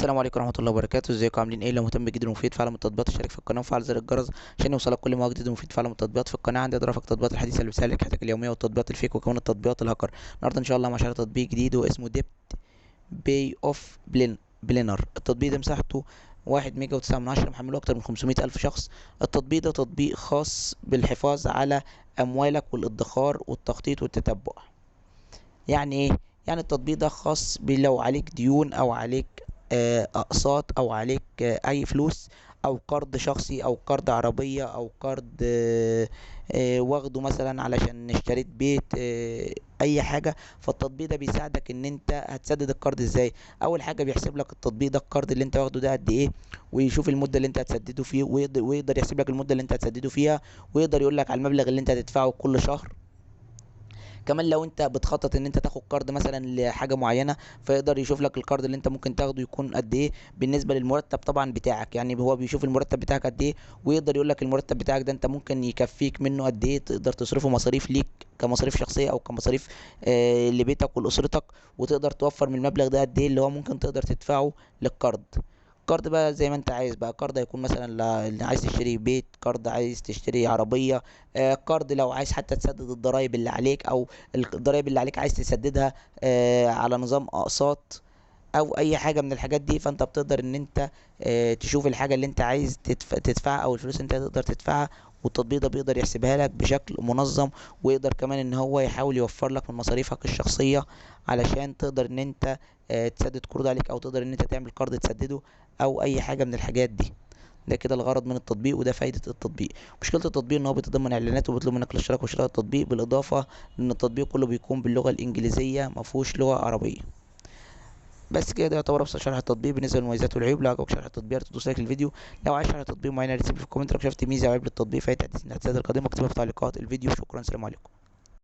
السلام عليكم ورحمة الله وبركاته. ازيكم عاملين ايه؟ لو مهتم جدا ومفيد فعلا من التطبيقات اشترك في القناة وفعل زر الجرس عشان يوصلك كل ما هو جديد ومفيد فعلا من التطبيقات في القناة. عندي اضافك التطبيقات الحديثة اللي بتسهل لك حياتك اليومية والتطبيقات الفيك وكمان التطبيقات الهاكر. النهارده ان شاء الله مع شرح تطبيق جديد واسمه ديبت باي اوف بلينر. التطبيق ده مساحته 1 ميجا و9 من 10، محمله اكتر من 500 الف شخص. التطبيق ده تطبيق خاص بالحفاظ على اموالك والادخار والتخطيط والتتبع. يعني ايه؟ يعني التطبيق ده خاص لو عليك ديون او عليك اقساط او عليك اي فلوس او قرض شخصي او قرض عربية او قرض واخده مثلا علشان اشتريت بيت، اي حاجة. فالتطبيق ده بيساعدك ان انت هتسدد القرض ازاي. اول حاجة بيحسب لك التطبيق ده القرض اللي انت واخده ده قد ايه، ويشوف المدة اللي انت هتسدده فيه، ويقدر يحسب لك المدة اللي انت هتسدده فيها، ويقدر يقول لك على المبلغ اللي انت هتدفعه كل شهر. كمان لو انت بتخطط ان انت تاخد قرض مثلا لحاجه معينه، فيقدر يشوف لك القرض اللي انت ممكن تاخده يكون قد ايه بالنسبه للمرتب طبعا بتاعك. يعني هو بيشوف المرتب بتاعك قد ايه، ويقدر يقول لك المرتب بتاعك ده انت ممكن يكفيك منه قد ايه، تقدر تصرفه مصاريف ليك كمصاريف شخصيه او كمصاريف لبيتك ولاسرتك، وتقدر توفر من المبلغ ده قد ايه اللي هو ممكن تقدر تدفعه للقرض. قرض بقى زي ما انت عايز، بقى قرض هيكون مثلا اللي عايز تشتري بيت، قرض عايز تشتري عربية، قرض لو عايز حتى تسدد الضرايب اللي عليك، او الضرايب اللي عليك عايز تسددها على نظام اقساط او اي حاجة من الحاجات دي. فانت بتقدر ان انت تشوف الحاجة اللي انت عايز تدفعها او الفلوس اللي انت تقدر تدفعها، والتطبيق ده بيقدر يحسبها لك بشكل منظم، ويقدر كمان ان هو يحاول يوفر لك من مصاريفك الشخصية علشان تقدر ان انت تسدد قروض عليك، او تقدر ان انت تعمل قرض تسدده او اي حاجة من الحاجات دي. ده كده الغرض من التطبيق، وده فايدة التطبيق. مشكلة التطبيق ان هو بيتضمن اعلانات وبيطلب منك الاشتراك وشراء التطبيق، بالاضافة ان التطبيق كله بيكون باللغة الانجليزية مفهوش لغة عربية. بس كده ده يعتبر ابسط شرح التطبيق بالنسبه للمميزات والعيوب. لو عجبك شرح التطبيق تدوس لايك للفيديو. لو عايز شرح تطبيق معين رسيب في الكومنت. لو شفت ميزه او عيب للتطبيق في اي تحديث من التحديثات القادمه اكتبها في تعليقات الفيديو. شكرا، سلام عليكم.